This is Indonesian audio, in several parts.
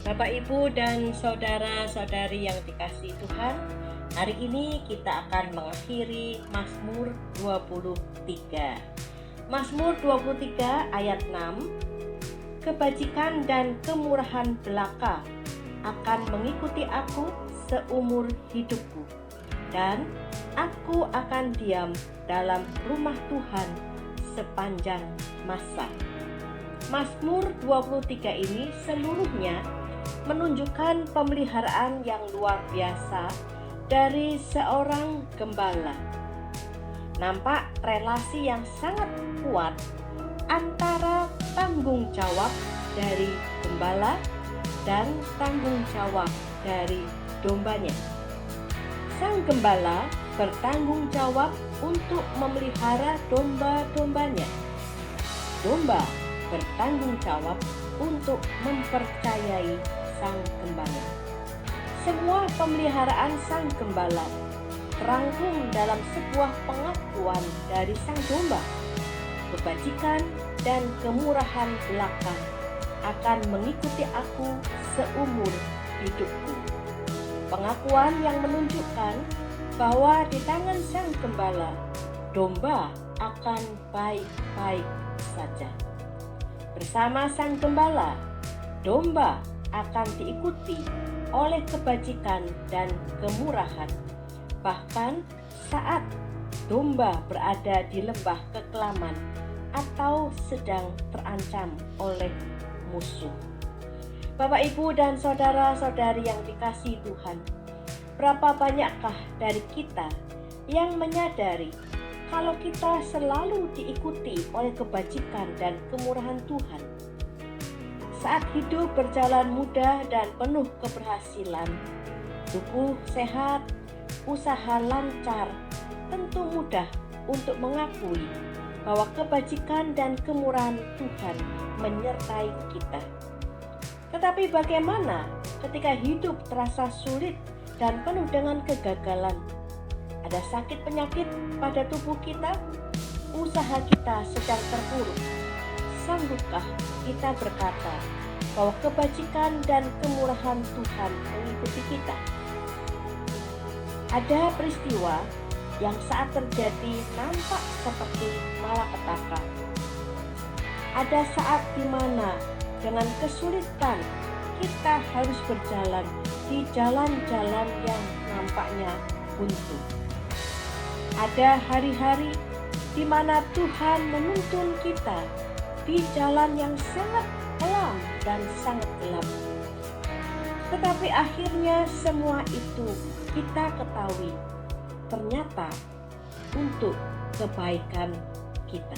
Bapak, Ibu, dan saudara-saudari yang dikasihi Tuhan, hari ini kita akan mengakhiri Mazmur 23. Mazmur 23 ayat 6, kebajikan dan kemurahan belaka akan mengikuti aku seumur hidupku, dan aku akan diam dalam rumah Tuhan sepanjang masa. Mazmur 23 ini seluruhnya menunjukkan pemeliharaan yang luar biasa dari seorang gembala. Nampak relasi yang sangat kuat antara tanggung jawab dari gembala dan tanggung jawab dari dombanya. Sang gembala bertanggung jawab untuk memelihara domba-dombanya. Domba bertanggung jawab untuk mempercayai sang gembala. Semua pemeliharaan sang gembala terangkum dalam sebuah pengakuan dari sang domba. Kebajikan dan kemurahan belaka akan mengikuti aku seumur hidupku. Pengakuan yang menunjukkan bahwa di tangan sang gembala, domba akan baik-baik saja. Bersama sang gembala, domba akan diikuti oleh kebajikan dan kemurahan. Bahkan saat domba berada di lembah kekelaman atau sedang terancam oleh musuh. Bapak, Ibu, dan saudara-saudari yang dikasihi Tuhan, berapa banyakkah dari kita yang menyadari kalau kita selalu diikuti oleh kebajikan dan kemurahan Tuhan? Saat hidup berjalan mudah dan penuh keberhasilan, tubuh sehat, usaha lancar, tentu mudah untuk mengakui bahwa kebajikan dan kemurahan Tuhan menyertai kita. Tetapi bagaimana ketika hidup terasa sulit dan penuh dengan kegagalan? Ada sakit penyakit pada tubuh kita, usaha kita sedang terpuruk. Sanggupkah kita berkata bahwa kebajikan dan kemurahan Tuhan mengikuti kita? Ada peristiwa yang saat terjadi nampak seperti malapetaka. Ada saat di mana dengan kesulitan kita harus berjalan di jalan-jalan yang nampaknya buntu. Ada hari-hari di mana Tuhan menuntun kita di jalan yang sangat kelam dan sangat gelap. Tetapi akhirnya semua itu kita ketahui ternyata untuk kebaikan kita.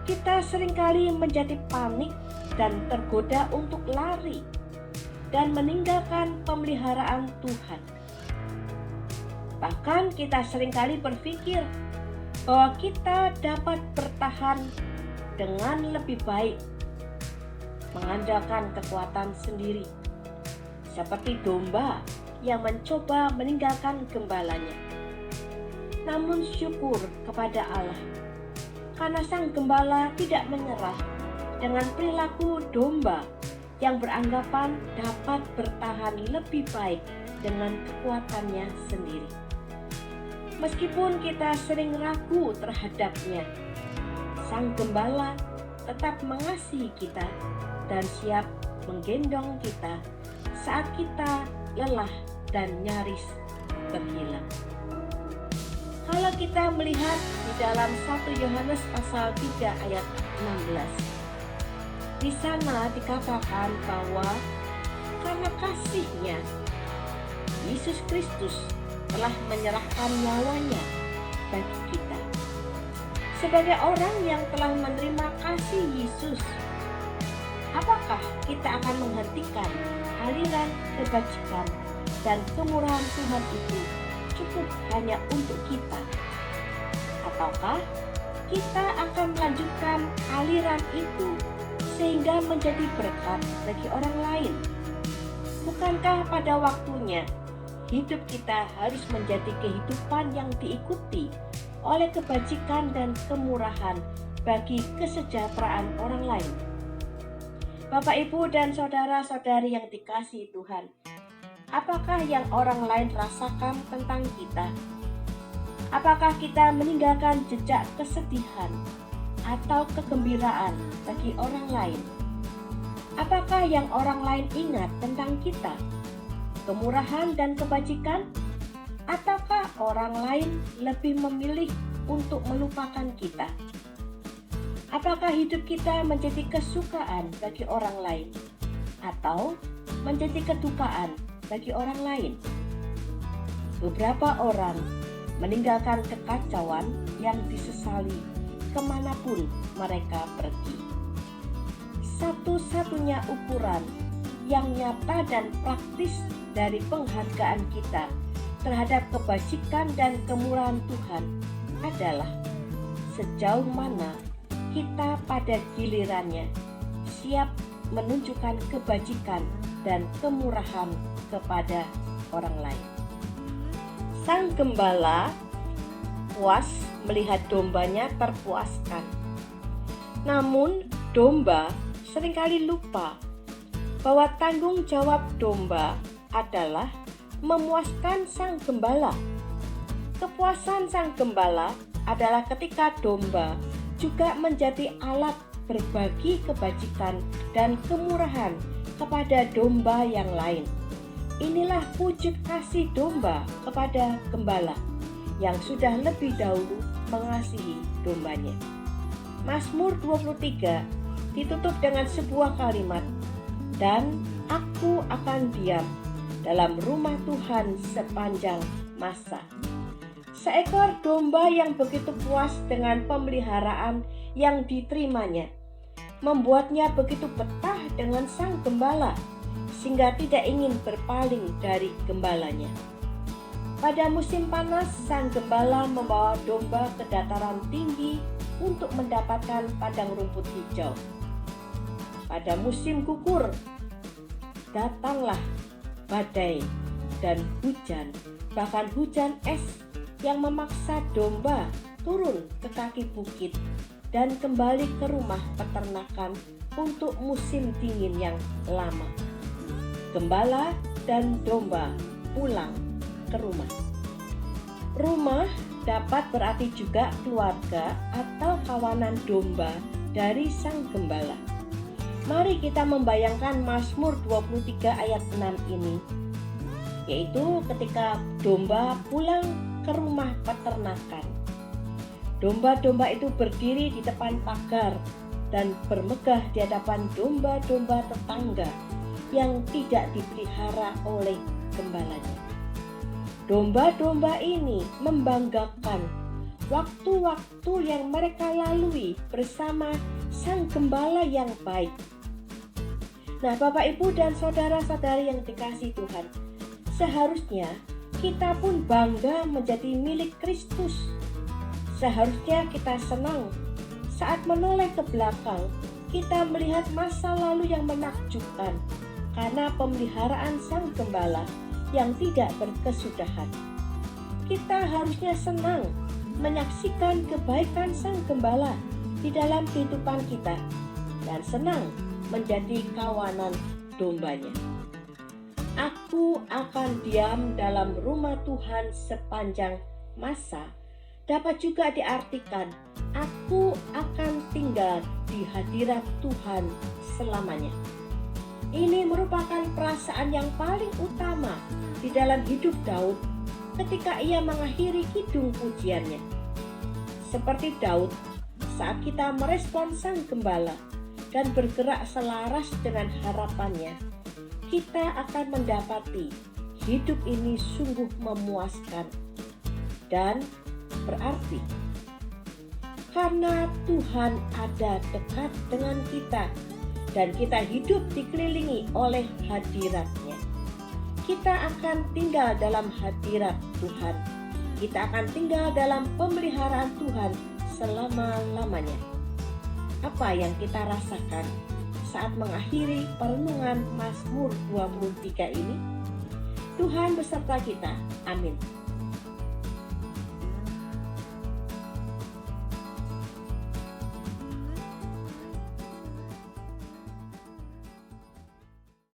Kita seringkali menjadi panik dan tergoda untuk lari dan meninggalkan pemeliharaan Tuhan. Bahkan kita seringkali berpikir bahwa kita dapat bertahan dengan lebih baik mengandalkan kekuatan sendiri, seperti domba yang mencoba meninggalkan gembalanya. Namun syukur kepada Allah, karena sang gembala tidak menyerah dengan perilaku domba yang beranggapan dapat bertahan lebih baik dengan kekuatannya sendiri. Meskipun kita sering ragu terhadapnya, sang gembala tetap mengasihi kita dan siap menggendong kita saat kita lelah dan nyaris terhilang. Kalau kita melihat di dalam 1 Yohanes pasal 3 ayat 16, di sana dikatakan bahwa karena kasih-Nya, Yesus Kristus telah menyerahkan nyawanya bagi kita. Sebagai orang yang telah menerima kasih Yesus, apakah kita akan menghentikan aliran kebajikan dan kemurahan Tuhan itu cukup hanya untuk kita? Ataukah kita akan melanjutkan aliran itu sehingga menjadi berkat bagi orang lain? Bukankah pada waktunya hidup kita harus menjadi kehidupan yang diikuti oleh kebajikan dan kemurahan bagi kesejahteraan orang lain? Bapak, Ibu, dan saudara-saudari yang dikasihi Tuhan, apakah yang orang lain rasakan tentang kita? Apakah kita meninggalkan jejak kesedihan atau kegembiraan bagi orang lain? Apakah yang orang lain ingat tentang kita? Kemurahan dan kebajikan? Ataukah orang lain lebih memilih untuk melupakan kita? Apakah hidup kita menjadi kesukaan bagi orang lain atau menjadi kedukaan bagi orang lain? Beberapa orang meninggalkan kekacauan yang disesali kemanapun mereka pergi. Satu-satunya ukuran yang nyata dan praktis dari penghargaan kita terhadap kebajikan dan kemurahan Tuhan adalah sejauh mana kita pada gilirannya siap menunjukkan kebajikan dan kemurahan kepada orang lain. Sang gembala puas melihat dombanya terpuaskan. Namun domba seringkali lupa bahwa tanggung jawab domba adalah memuaskan sang gembala. Kepuasan sang gembala adalah ketika domba juga menjadi alat berbagi kebajikan dan kemurahan kepada domba yang lain. Inilah wujud kasih domba kepada gembala yang sudah lebih dahulu mengasihi dombanya. Mazmur 23 ditutup dengan sebuah kalimat, "Dan aku akan diam dalam rumah Tuhan sepanjang masa." Seekor domba yang begitu puas dengan pemeliharaan yang diterimanya membuatnya begitu betah dengan sang gembala sehingga tidak ingin berpaling dari gembalanya. Pada musim panas, sang gembala membawa domba ke dataran tinggi untuk mendapatkan padang rumput hijau. Pada musim gugur, datanglah badai dan hujan, bahkan hujan es yang memaksa domba turun ke kaki bukit dan kembali ke rumah peternakan untuk musim dingin yang lama. Gembala dan domba pulang ke rumah. Rumah dapat berarti juga keluarga atau kawanan domba dari sang gembala. Mari kita membayangkan Mazmur 23 ayat 6 ini, yaitu ketika domba pulang ke rumah peternakan. Domba-domba itu berdiri di depan pagar dan bermegah di hadapan domba-domba tetangga yang tidak dipelihara oleh gembalanya. Domba-domba ini membanggakan waktu-waktu yang mereka lalui bersama sang gembala yang baik. Nah, Bapak, Ibu, dan saudara-saudari yang dikasihi Tuhan, seharusnya kita pun bangga menjadi milik Kristus. Seharusnya kita senang saat menoleh ke belakang, kita melihat masa lalu yang menakjubkan karena pemeliharaan sang gembala yang tidak berkesudahan. Kita harusnya senang menyaksikan kebaikan sang gembala di dalam kehidupan kita dan senang menjadi kawanan dombanya. Aku akan diam dalam rumah Tuhan sepanjang masa dapat juga diartikan aku akan tinggal di hadirat Tuhan selamanya. Ini merupakan perasaan yang paling utama di dalam hidup Daud ketika ia mengakhiri kidung pujiannya. Seperti Daud, saat kita merespon sang gembala dan bergerak selaras dengan harapannya, kita akan mendapati hidup ini sungguh memuaskan dan berarti. Karena Tuhan ada dekat dengan kita dan kita hidup dikelilingi oleh hadirat-Nya, kita akan tinggal dalam hadirat Tuhan. Kita akan tinggal dalam pemeliharaan Tuhan selama-lamanya. Apa yang kita rasakan saat mengakhiri perenungan Mazmur 23 ini? Tuhan beserta kita. Amin.